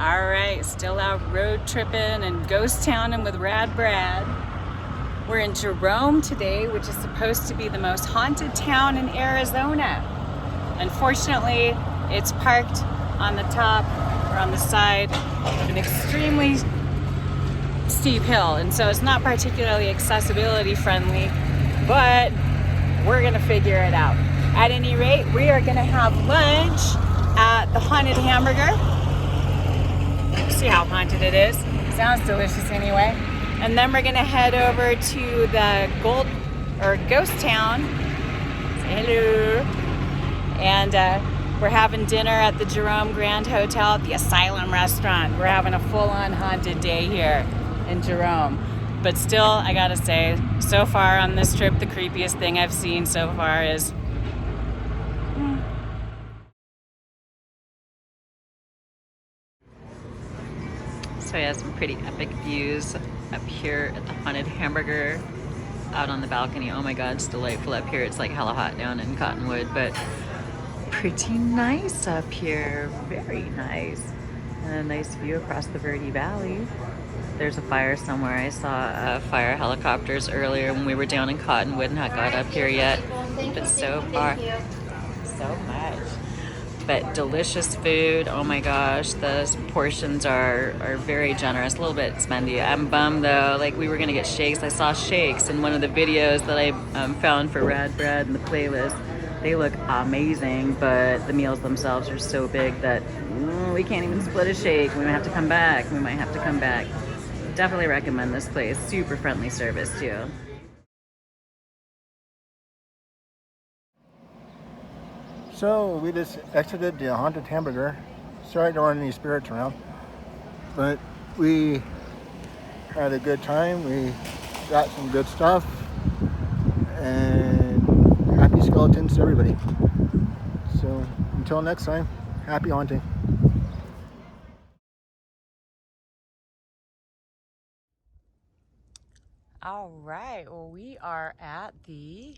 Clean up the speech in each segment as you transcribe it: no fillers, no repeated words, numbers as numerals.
All right, still out road tripping and ghost towning with Rad Brad. We're in Jerome today, which is supposed to be the most haunted town in Arizona. Unfortunately, it's parked on the top or on the side of an extremely steep hill, and so it's not particularly accessibility friendly, but we're gonna figure it out. At any rate, we are gonna have lunch at the Haunted Hamburger. See how haunted it is. Sounds delicious anyway. And then we're gonna head over to the ghost town. Say hello. And we're having dinner at the Jerome Grand Hotel at the Asylum Restaurant. We're having a full-on haunted day here in Jerome. But still, I gotta say, so far on this trip, the creepiest thing I've seen so far is So yeah, some pretty epic views up here at the Haunted Hamburger, out on the balcony. Oh my god, it's delightful up here. It's like hella hot down in Cottonwood, but pretty nice up here. Very nice. And a nice view across the Verde Valley. There's a fire somewhere. I saw fire helicopters earlier when we were down in Cottonwood and not got up here yet. But so far, so much. But delicious food. Oh my gosh, the portions are very generous, a little bit spendy. I'm bummed though, like we were gonna get shakes. I saw shakes in one of the videos that I found for Rad Brad in the playlist. They look amazing, but the meals themselves are so big that we can't even split a shake. We might have to come back. Definitely recommend this place. Super friendly service too. So we just exited the Haunted Hamburger. Sorry there weren't any spirits around, but we had a good time. We got some good stuff, and happy skeletons to everybody. So until next time, happy haunting. All right, well, we are at the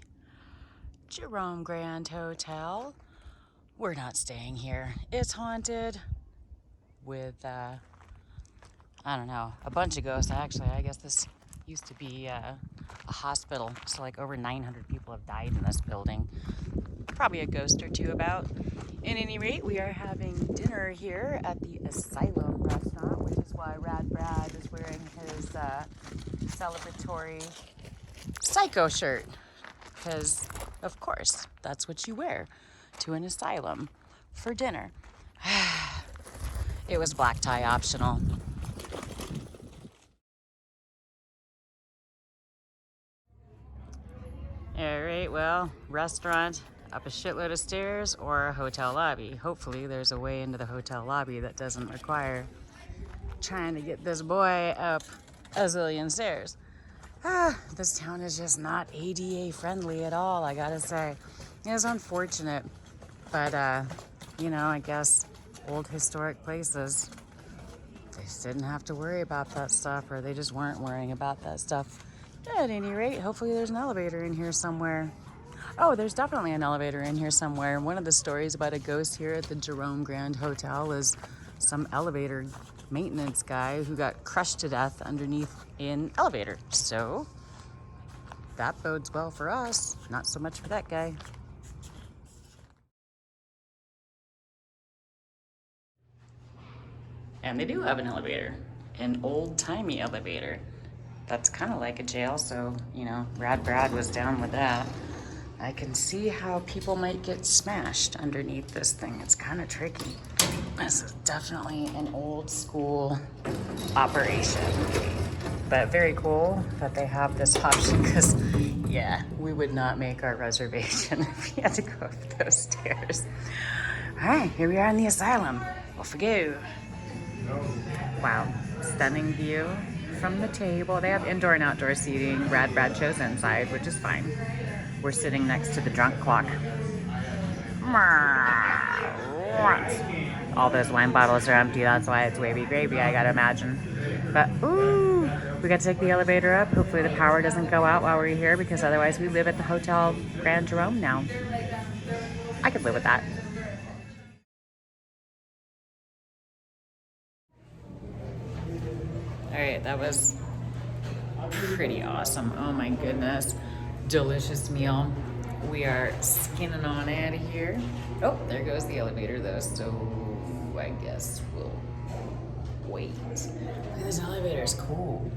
Jerome Grand Hotel. We're not staying here. It's haunted with, I don't know, a bunch of ghosts. Actually, I guess this used to be a hospital, so like over 900 people have died in this building. Probably a ghost or two about. At any rate, we are having dinner here at the Asylum Restaurant, which is why Rad Brad is wearing his celebratory psycho shirt. Because, of course, that's what you wear to an asylum for dinner. It was black tie optional. All right, well, restaurant up a shitload of stairs or a hotel lobby. Hopefully there's a way into the hotel lobby that doesn't require trying to get this boy up a zillion stairs. This town is just not ADA friendly at all, I gotta say. It's unfortunate, but you know, I guess old historic places, they just didn't have to worry about that stuff, or they just weren't worrying about that stuff. At any rate, hopefully there's an elevator in here somewhere. Oh, there's definitely an elevator in here somewhere. One of the stories about a ghost here at the Jerome Grand Hotel is some elevator maintenance guy who got crushed to death underneath an elevator. So that bodes well for us, not so much for that guy. And they do have an elevator, an old-timey elevator. That's kind of like a jail, so, you know, Rad Brad was down with that. I can see how people might get smashed underneath this thing. It's kind of tricky. This is definitely an old school operation. But very cool that they have this option, because, yeah, we would not make our reservation if we had to go up those stairs. All right, here we are in the asylum. Off we go. Wow, stunning view from the table. They have indoor and outdoor seating. Rad Brad chose inside, which is fine. We're sitting next to the drunk clock. All those wine bottles are empty. That's why it's wavy gravy, I gotta imagine. But, ooh, we got to take the elevator up. Hopefully the power doesn't go out while we're here, because otherwise we live at the Hotel Grand Jerome now. I could live with that. All right, that was pretty awesome. Oh my goodness. Delicious meal. We are skinning on out of here. Oh, there goes the elevator though, so I guess we'll wait. Look at this elevator, it's cool.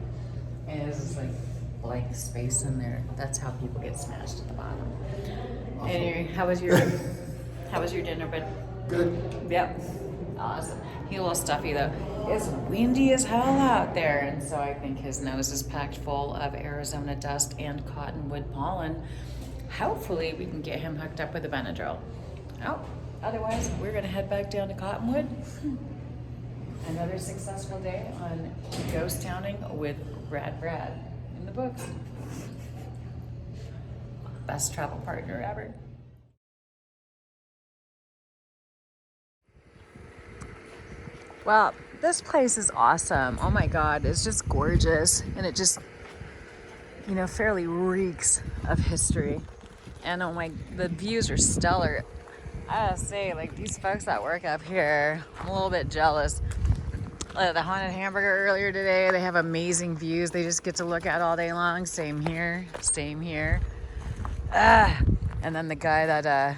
And there's this like blank space in there. That's how people get smashed at the bottom. Anyway, how was your dinner, bud? Good. Yep. Awesome. He's a little stuffy though. It's windy as hell out there, and so I think his nose is packed full of Arizona dust and cottonwood pollen. Hopefully we can get him hooked up with a Benadryl. Oh, otherwise we're gonna head back down to Cottonwood. Another successful day on ghost towning with Rad Brad in the books. Best travel partner ever. Well, this place is awesome. Oh my God, it's just gorgeous. And it just, you know, fairly reeks of history. And oh my, the views are stellar. I gotta say, like these folks that work up here, I'm a little bit jealous. The Haunted Hamburger earlier today, they have amazing views. They just get to look at all day long. Same here, same here. And then the guy that,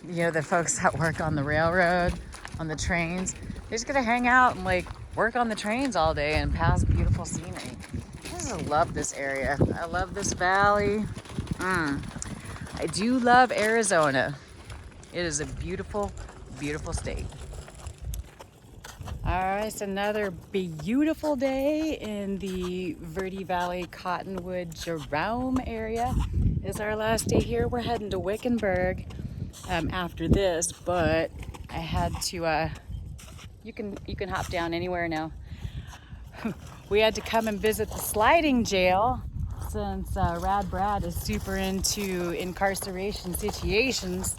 you know, the folks that work on the railroad, on the trains, they just get to hang out and like work on the trains all day and pass beautiful scenery. I just love this area. I love this valley. I do love Arizona. It is a beautiful, beautiful state. All right, it's another beautiful day in the Verde Valley, Cottonwood, Jerome area. It's our last day here. We're heading to Wickenburg after this, but I had to, you can hop down anywhere now. We had to come and visit the sliding jail since Rad Brad is super into incarceration situations.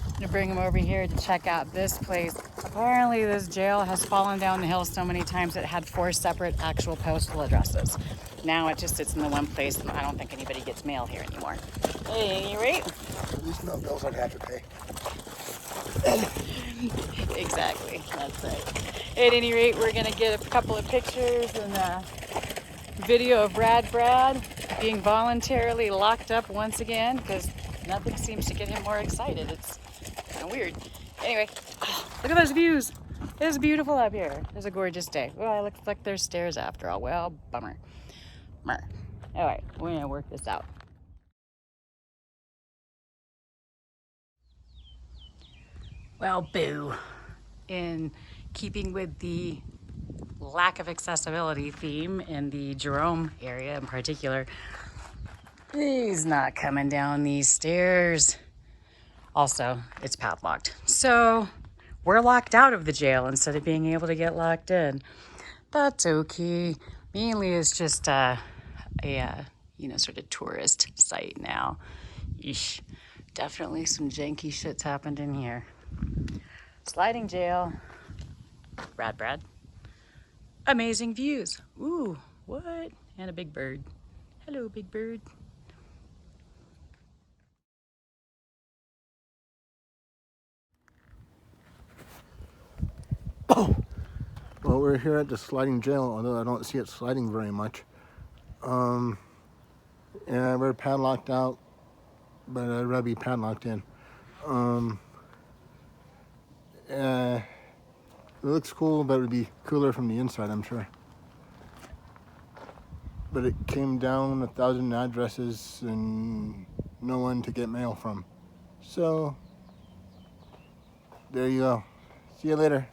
I'm gonna bring him over here to check out this place. Apparently this jail has fallen down the hill so many times it had 4 separate actual postal addresses. Now it just sits in the one place and I don't think anybody gets mail here anymore. At any rate. At least no bills I'd have to pay. Exactly, that's right. At any rate, we're gonna get a couple of pictures and a video of Rad Brad being voluntarily locked up once again because nothing seems to get him more excited. It's kind of weird. Anyway, look at those views. It's beautiful up here. It's a gorgeous day. Well, it looks like there's stairs after all. Well, bummer. All right, we're gonna work this out. Well, boo. In keeping with the lack of accessibility theme in the Jerome area in particular, he's not coming down these stairs. Also, it's padlocked. So we're locked out of the jail instead of being able to get locked in. That's okay. Mainly it's just a you know, sort of tourist site now. Eesh. Definitely some janky shit's happened in here. Sliding jail. Rad Brad. Amazing views. Ooh, what? And a big bird. Hello, big bird. Well, we're here at the sliding jail, although I don't see it sliding very much. Yeah, we're padlocked out, but I'd rather be padlocked in. It looks cool, but it would be cooler from the inside, I'm sure. But it came down 1,000 addresses and no one to get mail from. So, there you go. See you later.